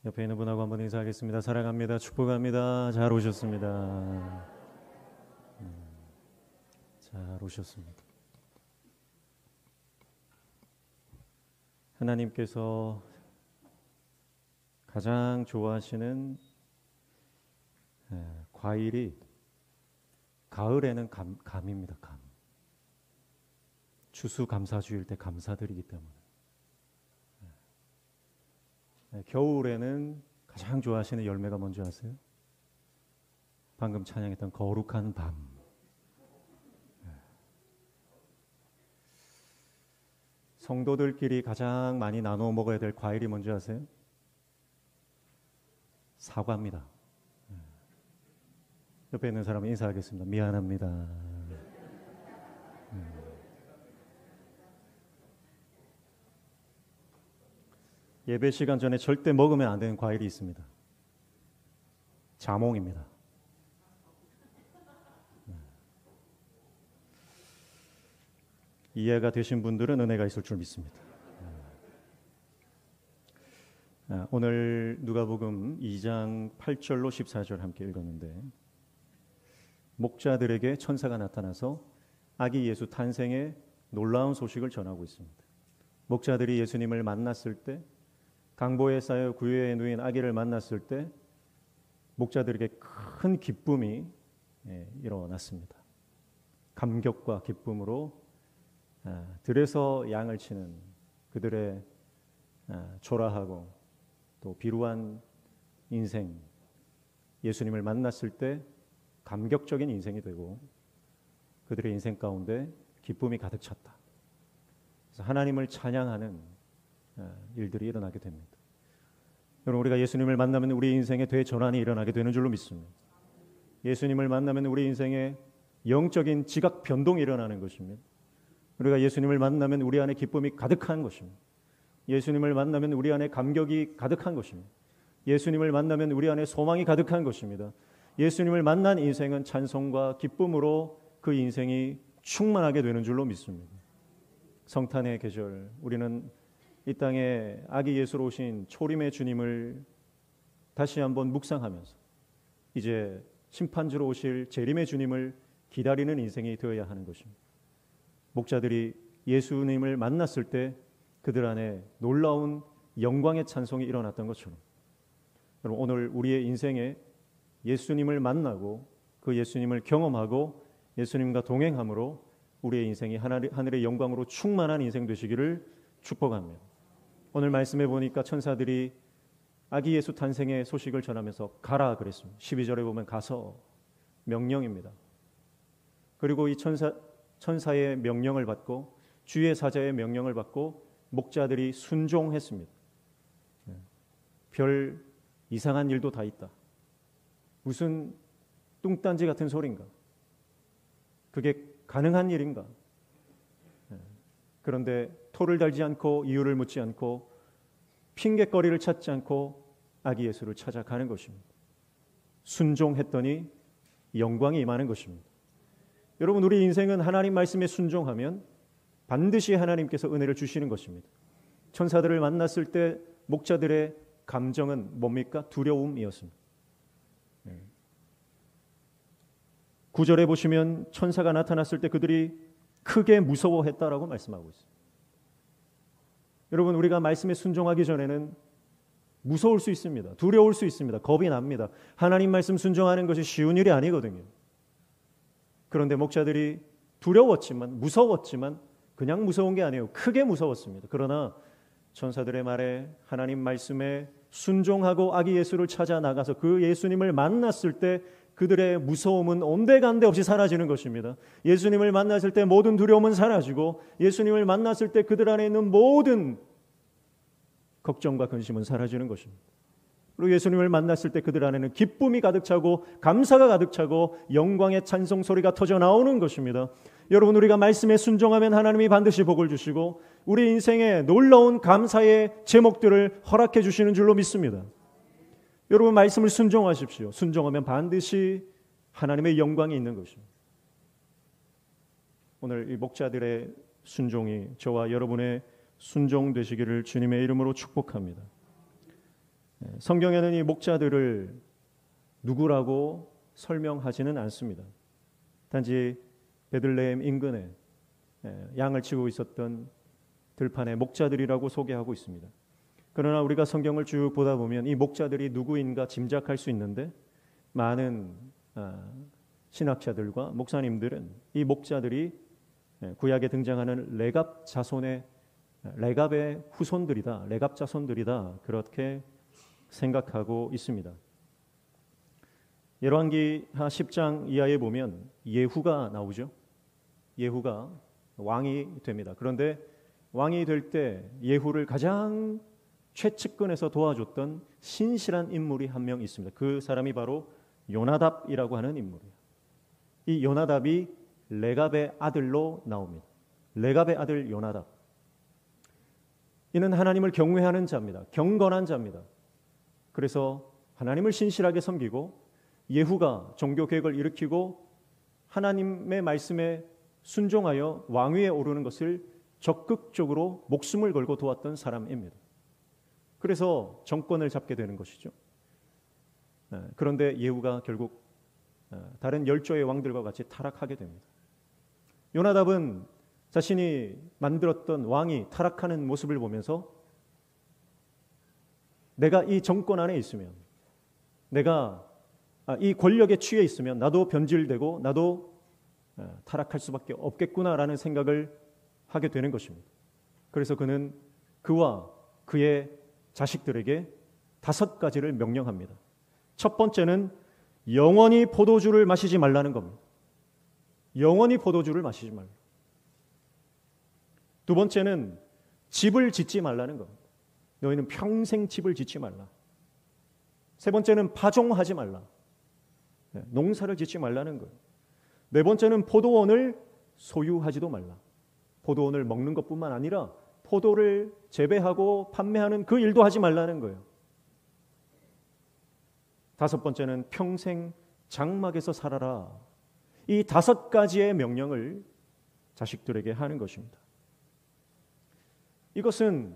옆에 있는 분하고 한번 인사하겠습니다. 사랑합니다. 축복합니다. 잘 오셨습니다. 잘 오셨습니다. 하나님께서 가장 좋아하시는 과일이 가을에는 감입니다. 감. 추수감사주일 때 감사드리기 때문에. 겨울에는 가장 좋아하시는 열매가 뭔지 아세요? 방금 찬양했던 거룩한 밤. 성도들끼리 가장 많이 나누어 먹어야 될 과일이 뭔지 아세요? 사과입니다. 옆에 있는 사람은 인사하겠습니다. 미안합니다. 예배 시간 전에 절대 먹으면 안 되는 과일이 있습니다. 자몽입니다. 이해가 되신 분들은 은혜가 있을 줄 믿습니다. 오늘 누가복음 2장 8절로 14절 함께 읽었는데, 목자들에게 천사가 나타나서 아기 예수 탄생의 놀라운 소식을 전하고 있습니다. 목자들이 예수님을 만났을 때, 강보에 쌓여 구유에 누인 아기를 만났을 때 목자들에게 큰 기쁨이 일어났습니다. 감격과 기쁨으로 들에서 양을 치는 그들의 초라하고 또 비루한 인생, 예수님을 만났을 때 감격적인 인생이 되고 그들의 인생 가운데 기쁨이 가득 찼다. 그래서 하나님을 찬양하는 일들이 일어나게 됩니다. 여러분, 우리가 예수님을 만나면 우리 인생에 대전환이 일어나게 되는 줄로 믿습니다. 예수님을 만나면 우리 인생에 영적인 지각 변동이 일어나는 것입니다. 우리가 예수님을 만나면 우리 안에 기쁨이 가득한 것입니다. 예수님을 만나면 우리 안에 감격이 가득한 것입니다. 예수님을 만나면 우리 안에 소망이 가득한 것입니다. 예수님을 만난 인생은 찬송과 기쁨으로 그 인생이 충만하게 되는 줄로 믿습니다. 성탄의 계절, 우리는 이 땅에 아기 예수로 오신 초림의 주님을 다시 한번 묵상하면서 이제 심판주로 오실 재림의 주님을 기다리는 인생이 되어야 하는 것입니다. 목자들이 예수님을 만났을 때 그들 안에 놀라운 영광의 찬송이 일어났던 것처럼, 여러분, 오늘 우리의 인생에 예수님을 만나고 그 예수님을 경험하고 예수님과 동행함으로 우리의 인생이 하늘의 영광으로 충만한 인생 되시기를 축복합니다. 오늘 말씀해 보니까 천사들이 아기 예수 탄생의 소식을 전하면서 가라 그랬습니다. 12절에 보면 가서, 명령입니다. 그리고 이 천사의 명령을 받고 주의 사자의 명령을 받고 목자들이 순종했습니다. 별 이상한 일도 다 있다. 무슨 뚱딴지 같은 소린가? 그게 가능한 일인가? 그런데 토를 달지 않고 이유를 묻지 않고 핑계거리를 찾지 않고 아기 예수를 찾아가는 것입니다. 순종했더니 영광이 임하는 것입니다. 여러분, 우리 인생은 하나님 말씀에 순종하면 반드시 하나님께서 은혜를 주시는 것입니다. 천사들을 만났을 때 목자들의 감정은 뭡니까? 두려움이었습니다. 9절에 보시면 천사가 나타났을 때 그들이 크게 무서워했다라고 말씀하고 있습니다. 여러분, 우리가 말씀에 순종하기 전에는 무서울 수 있습니다. 두려울 수 있습니다. 겁이 납니다. 하나님 말씀 순종하는 것이 쉬운 일이 아니거든요. 그런데 목자들이 두려웠지만, 무서웠지만 그냥 무서운 게 아니에요. 크게 무서웠습니다. 그러나 천사들의 말에, 하나님 말씀에 순종하고 아기 예수를 찾아 나가서 그 예수님을 만났을 때 그들의 무서움은 온데간데 없이 사라지는 것입니다. 예수님을 만났을 때 모든 두려움은 사라지고 예수님을 만났을 때 그들 안에 있는 모든 걱정과 근심은 사라지는 것입니다. 그리고 예수님을 만났을 때 그들 안에는 기쁨이 가득 차고 감사가 가득 차고 영광의 찬송 소리가 터져 나오는 것입니다. 여러분, 우리가 말씀에 순종하면 하나님이 반드시 복을 주시고 우리 인생에 놀라운 감사의 제목들을 허락해 주시는 줄로 믿습니다. 여러분, 말씀을 순종하십시오. 순종하면 반드시 하나님의 영광이 있는 것입니다. 오늘 이 목자들의 순종이 저와 여러분의 순종되시기를 주님의 이름으로 축복합니다. 성경에는 이 목자들을 누구라고 설명하지는 않습니다. 단지 베들레헴 인근에 양을 치고 있었던 들판의 목자들이라고 소개하고 있습니다. 그러나 우리가 성경을 쭉 보다 보면 이 목자들이 누구인가 짐작할 수 있는데 많은 신학자들과 목사님들은 이 목자들이 구약에 등장하는 레갑 자손의 레갑의 후손들이다, 레갑 자손들이다 그렇게 생각하고 있습니다. 열왕기하 10장 이하에 보면 예후가 나오죠. 예후가 왕이 됩니다. 그런데 왕이 될 때 예후를 가장 최측근에서 도와줬던 신실한 인물이 한 명 있습니다. 그 사람이 바로 요나답이라고 하는 인물이에요. 이 요나답이 레갑의 아들로 나옵니다. 레갑의 아들 요나답. 이는 하나님을 경외하는 자입니다. 경건한 자입니다. 그래서 하나님을 신실하게 섬기고 예후가 종교 개혁을 일으키고 하나님의 말씀에 순종하여 왕위에 오르는 것을 적극적으로 목숨을 걸고 도왔던 사람입니다. 그래서 정권을 잡게 되는 것이죠. 그런데 예후가 결국 다른 10조의 왕들과 같이 타락하게 됩니다. 요나답은 자신이 만들었던 왕이 타락하는 모습을 보면서 내가 이 정권 안에 있으면, 내가 이 권력에 취해 있으면 나도 변질되고 나도 타락할 수밖에 없겠구나라는 생각을 하게 되는 것입니다. 그래서 그는 그와 그의 자식들에게 5가지를 명령합니다. 첫 번째는 영원히 포도주를 마시지 말라는 겁니다. 영원히 포도주를 마시지 말라. 두 번째는 집을 짓지 말라는 겁니다. 너희는 평생 집을 짓지 말라. 세 번째는 파종하지 말라. 농사를 짓지 말라는 거예요. 네 번째는 포도원을 소유하지도 말라. 포도원을 먹는 것뿐만 아니라 포도를 재배하고 판매하는 그 일도 하지 말라는 거예요. 다섯 번째는 평생 장막에서 살아라. 이 5가지의 명령을 자식들에게 하는 것입니다. 이것은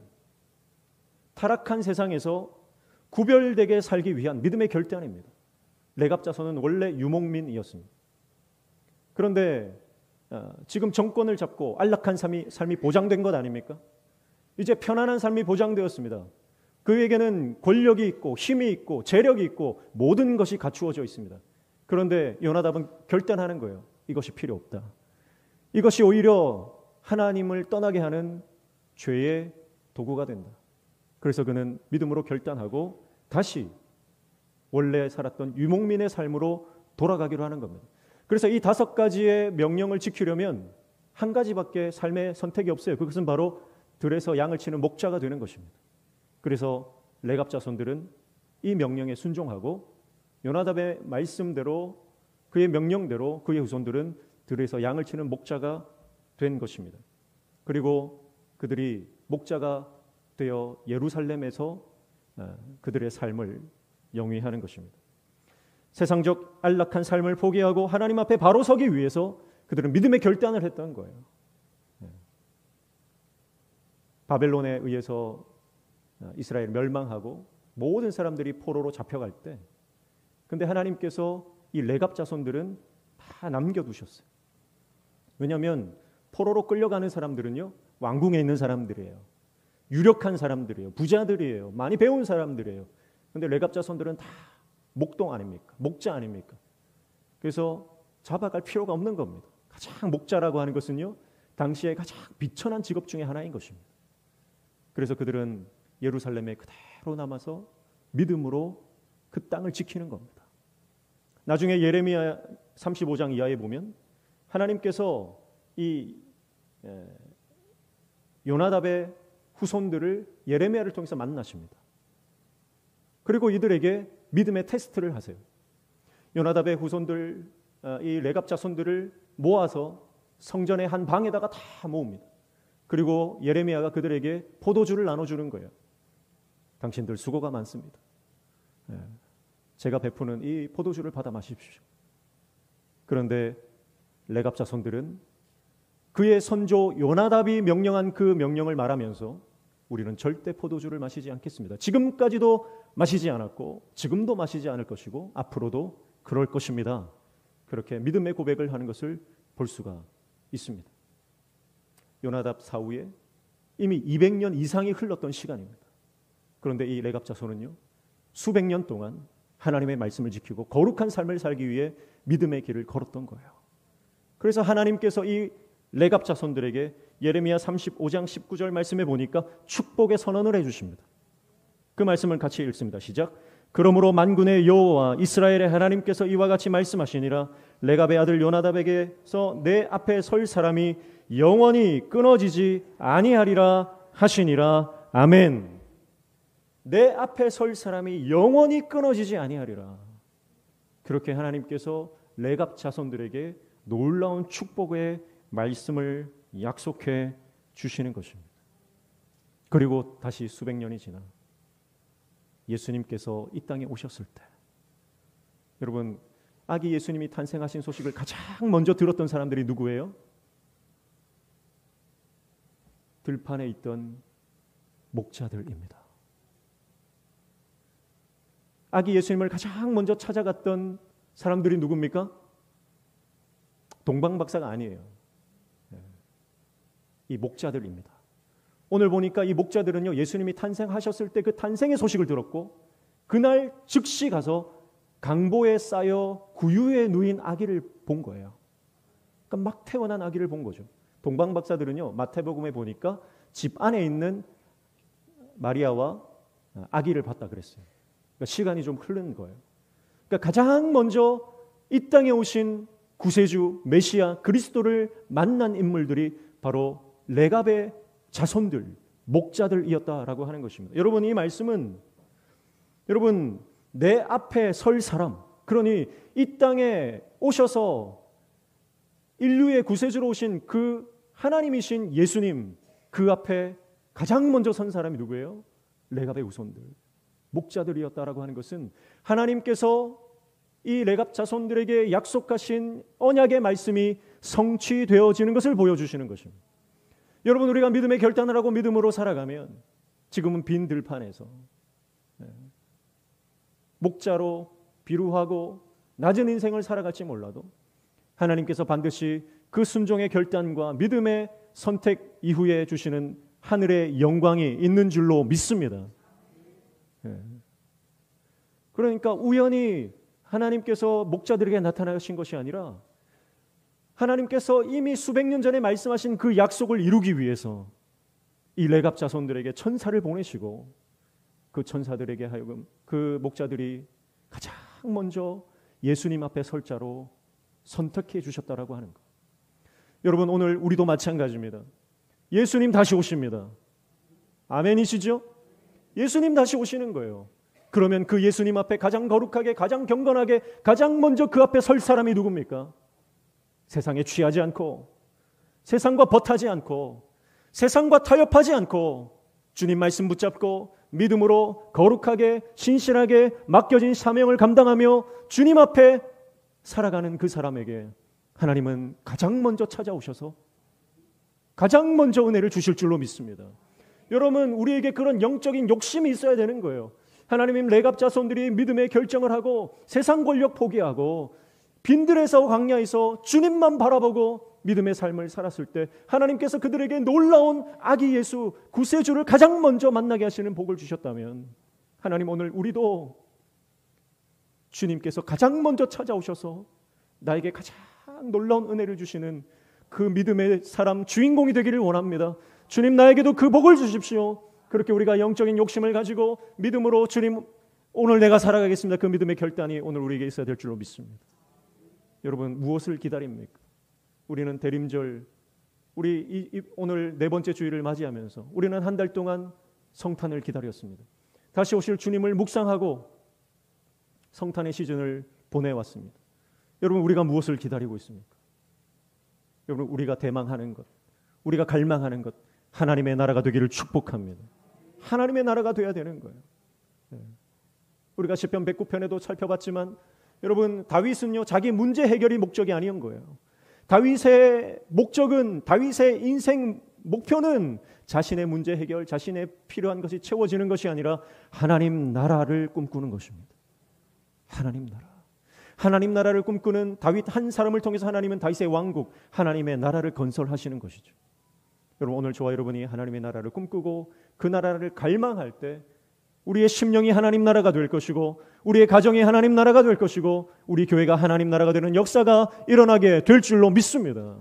타락한 세상에서 구별되게 살기 위한 믿음의 결단입니다. 레갑 자손은 원래 유목민이었습니다. 그런데 지금 정권을 잡고 안락한 삶이 보장된 것 아닙니까? 이제 편안한 삶이 보장되었습니다. 그에게는 권력이 있고 힘이 있고 재력이 있고 모든 것이 갖추어져 있습니다. 그런데 요나답은 결단하는 거예요. 이것이 필요 없다. 이것이 오히려 하나님을 떠나게 하는 죄의 도구가 된다. 그래서 그는 믿음으로 결단하고 다시 원래 살았던 유목민의 삶으로 돌아가기로 하는 겁니다. 그래서 이 5가지의 명령을 지키려면 한 가지밖에 삶의 선택이 없어요. 그것은 바로 들에서 양을 치는 목자가 되는 것입니다. 그래서 레갑 자손들은 이 명령에 순종하고 요나답의 말씀대로 그의 명령대로 그의 후손들은 들에서 양을 치는 목자가 된 것입니다. 그리고 그들이 목자가 되어 예루살렘에서 그들의 삶을 영위하는 것입니다. 세상적 안락한 삶을 포기하고 하나님 앞에 바로 서기 위해서 그들은 믿음의 결단을 했던 거예요. 바벨론에 의해서 이스라엘 멸망하고 모든 사람들이 포로로 잡혀갈 때 근데 하나님께서 이 레갑 자손들은 다 남겨두셨어요. 왜냐하면 포로로 끌려가는 사람들은요 왕궁에 있는 사람들이에요. 유력한 사람들이에요. 부자들이에요. 많이 배운 사람들이에요. 그런데 레갑 자손들은 다 목동 아닙니까? 목자 아닙니까? 그래서 잡아갈 필요가 없는 겁니다. 가장 목자라고 하는 것은요 당시에 가장 비천한 직업 중에 하나인 것입니다. 그래서 그들은 예루살렘에 그대로 남아서 믿음으로 그 땅을 지키는 겁니다. 나중에 예레미야 35장 이하에 보면 하나님께서 이 요나답의 후손들을 예레미야를 통해서 만나십니다. 그리고 이들에게 믿음의 테스트를 하세요. 요나답의 후손들, 이 레갑 자손들을 모아서 성전의 한 방에다가 다 모읍니다. 그리고 예레미야가 그들에게 포도주를 나눠주는 거예요. 당신들 수고가 많습니다. 제가 베푸는 이 포도주를 받아 마십시오. 그런데 레갑 자손들은 그의 선조 요나답이 명령한 그 명령을 말하면서 우리는 절대 포도주를 마시지 않겠습니다. 지금까지도 마시지 않았고 지금도 마시지 않을 것이고 앞으로도 그럴 것입니다. 그렇게 믿음의 고백을 하는 것을 볼 수가 있습니다. 요나답 사후에 이미 200년 이상이 흘렀던 시간입니다. 그런데 이 레갑 자손은요, 수백 년 동안 하나님의 말씀을 지키고 거룩한 삶을 살기 위해 믿음의 길을 걸었던 거예요. 그래서 하나님께서 이 레갑 자손들에게 예레미야 35장 19절 말씀에 보니까 축복의 선언을 해주십니다. 그 말씀을 같이 읽습니다. 시작. 그러므로 만군의 여호와 이스라엘의 하나님께서 이와 같이 말씀하시니라. 레갑의 아들 요나답에게서 내 앞에 설 사람이 영원히 끊어지지 아니하리라 하시니라. 아멘. 내 앞에 설 사람이 영원히 끊어지지 아니하리라. 그렇게 하나님께서 레갑 자손들에게 놀라운 축복의 말씀을 약속해 주시는 것입니다. 그리고 다시 수백 년이 지나 예수님께서 이 땅에 오셨을 때, 여러분, 아기 예수님이 탄생하신 소식을 가장 먼저 들었던 사람들이 누구예요? 들판에 있던 목자들입니다. 아기 예수님을 가장 먼저 찾아갔던 사람들이 누굽니까? 동방박사가 아니에요. 이 목자들입니다. 오늘 보니까 이 목자들은요, 예수님이 탄생하셨을 때 그 탄생의 소식을 들었고 그날 즉시 가서 강보에 쌓여 구유에 누인 아기를 본 거예요. 그러니까 막 태어난 아기를 본 거죠. 동방박사들은요, 마태복음에 보니까 집 안에 있는 마리아와 아기를 봤다 그랬어요. 그러니까 시간이 좀 흐른 거예요. 그러니까 가장 먼저 이 땅에 오신 구세주 메시아 그리스도를 만난 인물들이 바로 레갑의 자손들, 목자들이었다라고 하는 것입니다. 여러분, 이 말씀은 여러분 내 앞에 설 사람, 그러니 이 땅에 오셔서 인류의 구세주로 오신 그 하나님이신 예수님, 그 앞에 가장 먼저 선 사람이 누구예요? 레갑의 후손들, 목자들이었다라고 하는 것은 하나님께서 이 레갑 자손들에게 약속하신 언약의 말씀이 성취되어지는 것을 보여주시는 것입니다. 여러분, 우리가 믿음의 결단을 하고 믿음으로 살아가면 지금은 빈 들판에서 목자로 비루하고 낮은 인생을 살아갈지 몰라도 하나님께서 반드시 그 순종의 결단과 믿음의 선택 이후에 주시는 하늘의 영광이 있는 줄로 믿습니다. 그러니까 우연히 하나님께서 목자들에게 나타나신 것이 아니라 하나님께서 이미 수백 년 전에 말씀하신 그 약속을 이루기 위해서 이 레갑 자손들에게 천사를 보내시고 그 천사들에게 하여금 그 목자들이 가장 먼저 예수님 앞에 설 자로 선택해 주셨다라고 하는 것. 여러분, 오늘 우리도 마찬가지입니다. 예수님 다시 오십니다. 아멘이시죠? 예수님 다시 오시는 거예요. 그러면 그 예수님 앞에 가장 거룩하게, 가장 경건하게, 가장 먼저 그 앞에 설 사람이 누굽니까? 세상에 취하지 않고, 세상과 벗하지 않고, 세상과 타협하지 않고 주님 말씀 붙잡고 믿음으로 거룩하게 신실하게 맡겨진 사명을 감당하며 주님 앞에 살아가는 그 사람에게 하나님은 가장 먼저 찾아오셔서 가장 먼저 은혜를 주실 줄로 믿습니다. 여러분, 우리에게 그런 영적인 욕심이 있어야 되는 거예요. 하나님은 레갑 자손들이 믿음의 결정을 하고 세상 권력 포기하고 빈들에서 광야에서 주님만 바라보고 믿음의 삶을 살았을 때 하나님께서 그들에게 놀라운 아기 예수 구세주를 가장 먼저 만나게 하시는 복을 주셨다면, 하나님 오늘 우리도 주님께서 가장 먼저 찾아오셔서 나에게 가장 놀라운 은혜를 주시는 그 믿음의 사람 주인공이 되기를 원합니다. 주님, 나에게도 그 복을 주십시오. 그렇게 우리가 영적인 욕심을 가지고 믿음으로 주님 오늘 내가 살아가겠습니다, 그 믿음의 결단이 오늘 우리에게 있어야 될 줄로 믿습니다. 여러분, 무엇을 기다립니까? 우리는 대림절, 우리 오늘 네 번째 주일을 맞이하면서 우리는 한 달 동안 성탄을 기다렸습니다. 다시 오실 주님을 묵상하고 성탄의 시즌을 보내왔습니다. 여러분, 우리가 무엇을 기다리고 있습니까? 여러분, 우리가 대망하는 것, 우리가 갈망하는 것, 하나님의 나라가 되기를 축복합니다. 하나님의 나라가 돼야 되는 거예요. 우리가 시편 109편에도 살펴봤지만 여러분, 다윗은요 자기 문제 해결이 목적이 아니었던 거예요. 다윗의 목적은, 다윗의 인생 목표는 자신의 문제 해결, 자신의 필요한 것이 채워지는 것이 아니라 하나님 나라를 꿈꾸는 것입니다. 하나님 나라. 하나님 나라를 꿈꾸는 다윗 한 사람을 통해서 하나님은 다윗의 왕국, 하나님의 나라를 건설하시는 것이죠. 여러분, 오늘 저와 여러분이 하나님의 나라를 꿈꾸고 그 나라를 갈망할 때 우리의 심령이 하나님 나라가 될 것이고, 우리의 가정이 하나님 나라가 될 것이고, 우리 교회가 하나님 나라가 되는 역사가 일어나게 될 줄로 믿습니다.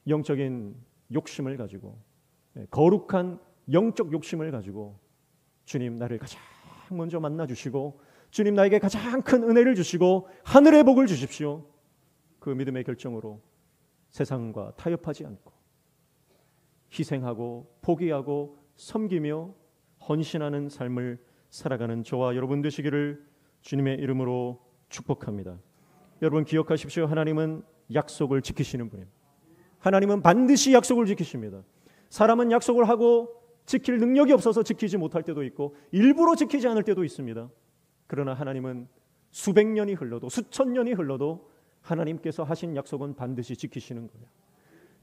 영적인 욕심을 가지고, 거룩한 영적 욕심을 가지고 주님 나를 가장 먼저 만나주시고, 주님 나에게 가장 큰 은혜를 주시고 하늘의 복을 주십시오. 그 믿음의 결정으로 세상과 타협하지 않고 희생하고 포기하고 섬기며 헌신하는 삶을 살아가는 저와 여러분 되시기를 주님의 이름으로 축복합니다. 여러분 기억하십시오. 하나님은 약속을 지키시는 분입니다. 하나님은 반드시 약속을 지키십니다. 사람은 약속을 하고 지킬 능력이 없어서 지키지 못할 때도 있고 일부러 지키지 않을 때도 있습니다. 그러나 하나님은 수백 년이 흘러도 수천 년이 흘러도 하나님께서 하신 약속은 반드시 지키시는 거예요.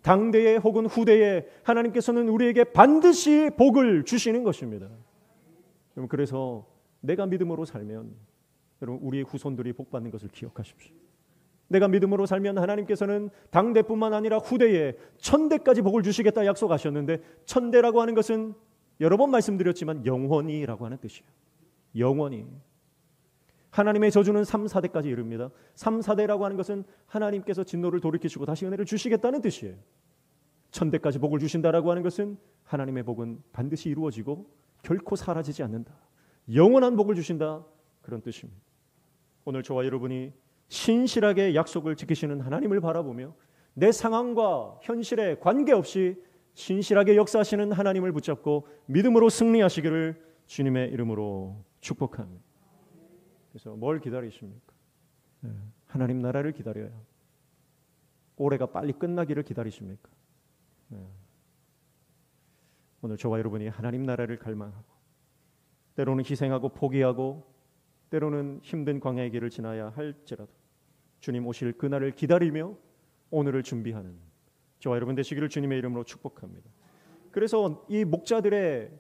당대에 혹은 후대에 하나님께서는 우리에게 반드시 복을 주시는 것입니다. 여러분, 그래서 내가 믿음으로 살면 여러분 우리의 후손들이 복받는 것을 기억하십시오. 내가 믿음으로 살면 하나님께서는 당대뿐만 아니라 후대에 천대까지 복을 주시겠다 약속하셨는데, 천대라고 하는 것은 여러 번 말씀드렸지만 영원히라고 하는 뜻이에요. 영원히. 하나님의 저주는 3, 4대까지 이릅니다. 3, 4대라고 하는 것은 하나님께서 진노를 돌이키시고 다시 은혜를 주시겠다는 뜻이에요. 천대까지 복을 주신다라고 하는 것은 하나님의 복은 반드시 이루어지고 결코 사라지지 않는다. 영원한 복을 주신다. 그런 뜻입니다. 오늘 저와 여러분이 신실하게 약속을 지키시는 하나님을 바라보며 내 상황과 현실에 관계없이 신실하게 역사하시는 하나님을 붙잡고 믿음으로 승리하시기를 주님의 이름으로 축복합니다. 그래서 뭘 기다리십니까? 하나님 나라를 기다려요. 올해가 빨리 끝나기를 기다리십니까? 오늘 저와 여러분이 하나님 나라를 갈망하고 때로는 희생하고 포기하고 때로는 힘든 광야의 길을 지나야 할지라도 주님 오실 그날을 기다리며 오늘을 준비하는 저와 여러분 되시기를 주님의 이름으로 축복합니다. 그래서 이 목자들의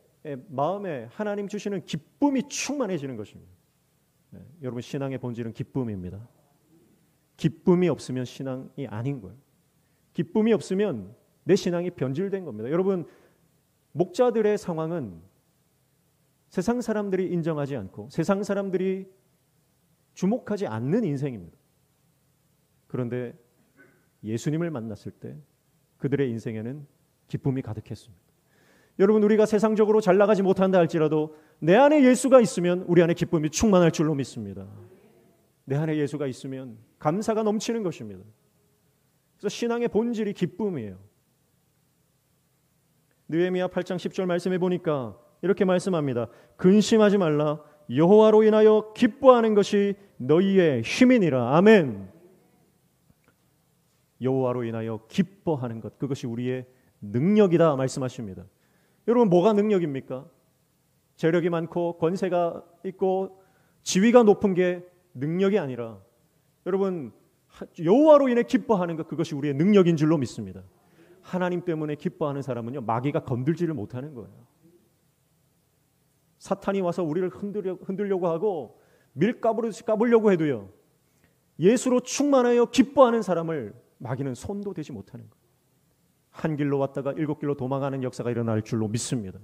마음에 하나님 주시는 기쁨이 충만해지는 것입니다. 여러분, 신앙의 본질은 기쁨입니다. 기쁨이 없으면 신앙이 아닌 거예요. 기쁨이 없으면 내 신앙이 변질된 겁니다. 여러분, 목자들의 상황은 세상 사람들이 인정하지 않고 세상 사람들이 주목하지 않는 인생입니다. 그런데 예수님을 만났을 때 그들의 인생에는 기쁨이 가득했습니다. 여러분, 우리가 세상적으로 잘 나가지 못한다 할지라도 내 안에 예수가 있으면 우리 안에 기쁨이 충만할 줄로 믿습니다. 내 안에 예수가 있으면 감사가 넘치는 것입니다. 그래서 신앙의 본질이 기쁨이에요. 느헤미야 8장 10절 말씀해 보니까 이렇게 말씀합니다. 근심하지 말라. 여호와로 인하여 기뻐하는 것이 너희의 힘이니라. 아멘. 여호와로 인하여 기뻐하는 것, 그것이 우리의 능력이다 말씀하십니다. 여러분, 뭐가 능력입니까? 재력이 많고 권세가 있고 지위가 높은 게 능력이 아니라 여러분, 여호와로 인해 기뻐하는 것, 그것이 우리의 능력인 줄로 믿습니다. 하나님 때문에 기뻐하는 사람은요, 마귀가 건들지를 못하는 거예요. 사탄이 와서 우리를 흔들려고 하고 밀가부르듯이 까불려고 해도요, 예수로 충만하여 기뻐하는 사람을 마귀는 손도 대지 못하는 거예요. 한 길로 왔다가 7길로 도망가는 역사가 일어날 줄로 믿습니다.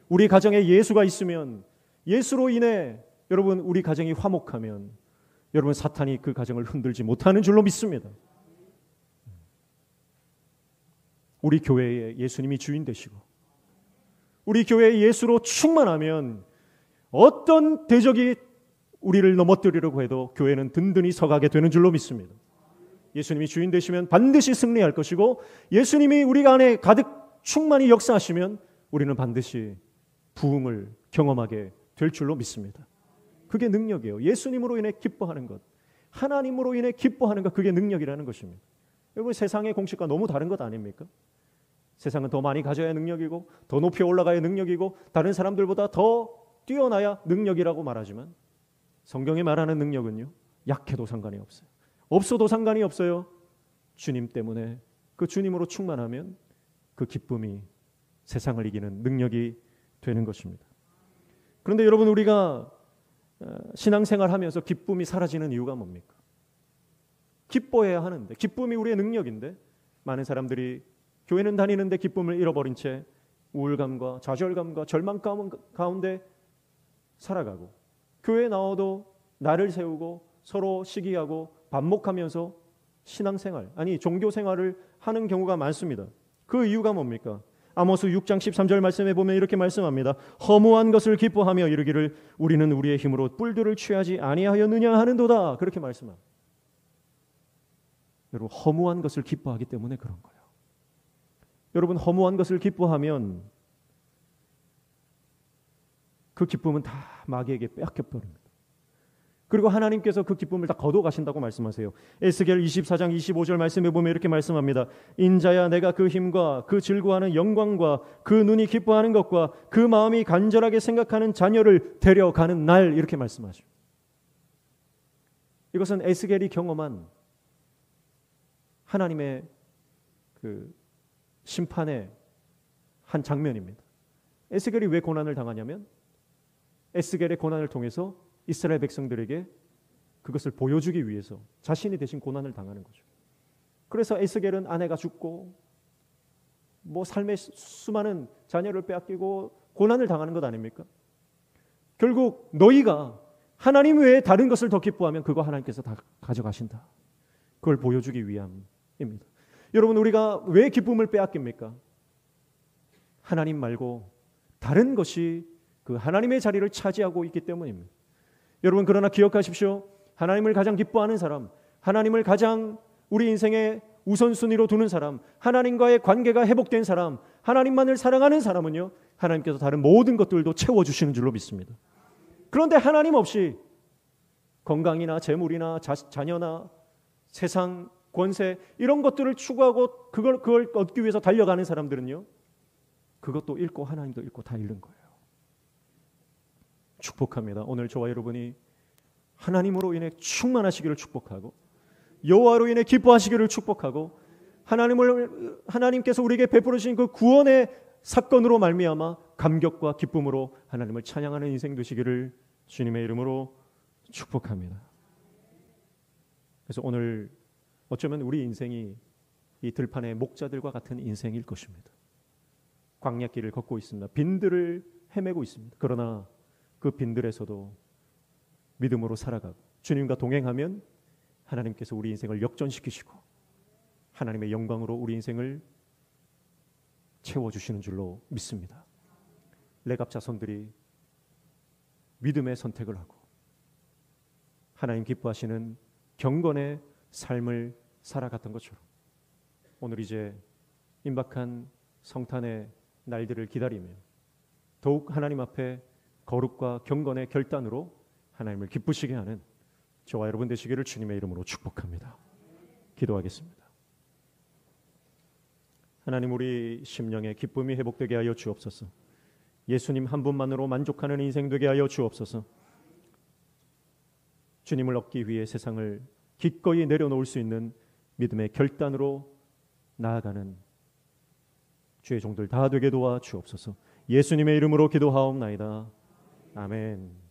우리 가정에 예수가 있으면, 예수로 인해 여러분 우리 가정이 화목하면 여러분 사탄이 그 가정을 흔들지 못하는 줄로 믿습니다. 우리 교회에 예수님이 주인 되시고 우리 교회에 예수로 충만하면 어떤 대적이 우리를 넘어뜨리려고 해도 교회는 든든히 서가게 되는 줄로 믿습니다. 예수님이 주인 되시면 반드시 승리할 것이고, 예수님이 우리가 안에 가득 충만히 역사하시면 우리는 반드시 부흥을 경험하게 될 줄로 믿습니다. 그게 능력이에요. 예수님으로 인해 기뻐하는 것, 하나님으로 인해 기뻐하는 것, 그게 능력이라는 것입니다. 여러분, 세상의 공식과 너무 다른 것 아닙니까? 세상은 더 많이 가져야 능력이고 더 높이 올라가야 능력이고 다른 사람들보다 더 뛰어나야 능력이라고 말하지만, 성경이 말하는 능력은요, 약해도 상관이 없어요. 없어도 상관이 없어요. 주님 때문에, 그 주님으로 충만하면 그 기쁨이 세상을 이기는 능력이 되는 것입니다. 그런데 여러분, 우리가 신앙생활하면서 기쁨이 사라지는 이유가 뭡니까? 기뻐해야 하는데, 기쁨이 우리의 능력인데 많은 사람들이 교회는 다니는데 기쁨을 잃어버린 채 우울감과 좌절감과 절망 가운데 살아가고, 교회에 나와도 나를 세우고 서로 시기하고 반목하면서 신앙생활, 아니 종교생활을 하는 경우가 많습니다. 그 이유가 뭡니까? 아모스 6장 13절 말씀에 보면 이렇게 말씀합니다. 허무한 것을 기뻐하며 이르기를 우리는 우리의 힘으로 뿔들을 취하지 아니하였느냐 하는도다. 그렇게 말씀합니다. 여러분, 허무한 것을 기뻐하기 때문에 그런 거예요. 여러분, 허무한 것을 기뻐하면 그 기쁨은 다 마귀에게 빼앗겨 버립니다. 그리고 하나님께서 그 기쁨을 다 거둬 가신다고 말씀하세요. 에스겔 24장 25절 말씀에 보면 이렇게 말씀합니다. 인자야, 내가 그 힘과 그 즐거워하는 영광과 그 눈이 기뻐하는 것과 그 마음이 간절하게 생각하는 자녀를 데려가는 날, 이렇게 말씀하죠. 이것은 에스겔이 경험한 하나님의 그 심판의 한 장면입니다. 에스겔이 왜 고난을 당하냐면 에스겔의 고난을 통해서 이스라엘 백성들에게 그것을 보여주기 위해서 자신이 대신 고난을 당하는 거죠. 그래서 에스겔은 아내가 죽고 뭐 삶의 수많은 자녀를 빼앗기고 고난을 당하는 것 아닙니까? 결국 너희가 하나님 외에 다른 것을 더 기뻐하면 그거 하나님께서 다 가져가신다. 그걸 보여주기 위함입니다. 여러분, 우리가 왜 기쁨을 빼앗깁니까? 하나님 말고 다른 것이 그 하나님의 자리를 차지하고 있기 때문입니다. 여러분, 그러나 기억하십시오. 하나님을 가장 기뻐하는 사람, 하나님을 가장 우리 인생의 우선순위로 두는 사람, 하나님과의 관계가 회복된 사람, 하나님만을 사랑하는 사람은요, 하나님께서 다른 모든 것들도 채워주시는 줄로 믿습니다. 그런데 하나님 없이 건강이나 재물이나 자녀나 세상, 권세, 이런 것들을 추구하고 그걸 얻기 위해서 달려가는 사람들은요, 그것도 잃고 하나님도 잃고 다 잃는 거예요. 축복합니다. 오늘 저와 여러분이 하나님으로 인해 충만하시기를 축복하고, 여호와로 인해 기뻐하시기를 축복하고, 하나님께서 우리에게 베풀으신 그 구원의 사건으로 말미암아 감격과 기쁨으로 하나님을 찬양하는 인생 되시기를 주님의 이름으로 축복합니다. 그래서 오늘 어쩌면 우리 인생이 이 들판의 목자들과 같은 인생일 것입니다. 광야길을 걷고 있습니다. 빈들을 헤매고 있습니다. 그러나 그 빈들에서도 믿음으로 살아가고 주님과 동행하면 하나님께서 우리 인생을 역전시키시고 하나님의 영광으로 우리 인생을 채워주시는 줄로 믿습니다. 레갑 자손들이 믿음의 선택을 하고 하나님 기뻐하시는 경건의 삶을 살아갔던 것처럼 오늘 이제 임박한 성탄의 날들을 기다리며 더욱 하나님 앞에 거룩과 경건의 결단으로 하나님을 기쁘시게 하는 저와 여러분 되시기를 주님의 이름으로 축복합니다. 기도하겠습니다. 하나님, 우리 심령의 기쁨이 회복되게 하여 주옵소서. 예수님 한 분만으로 만족하는 인생 되게 하여 주옵소서. 주님을 얻기 위해 세상을 기꺼이 내려놓을 수 있는 믿음의 결단으로 나아가는 주의 종들 다 되게 도와 주옵소서. 예수님의 이름으로 기도하옵나이다. 아멘.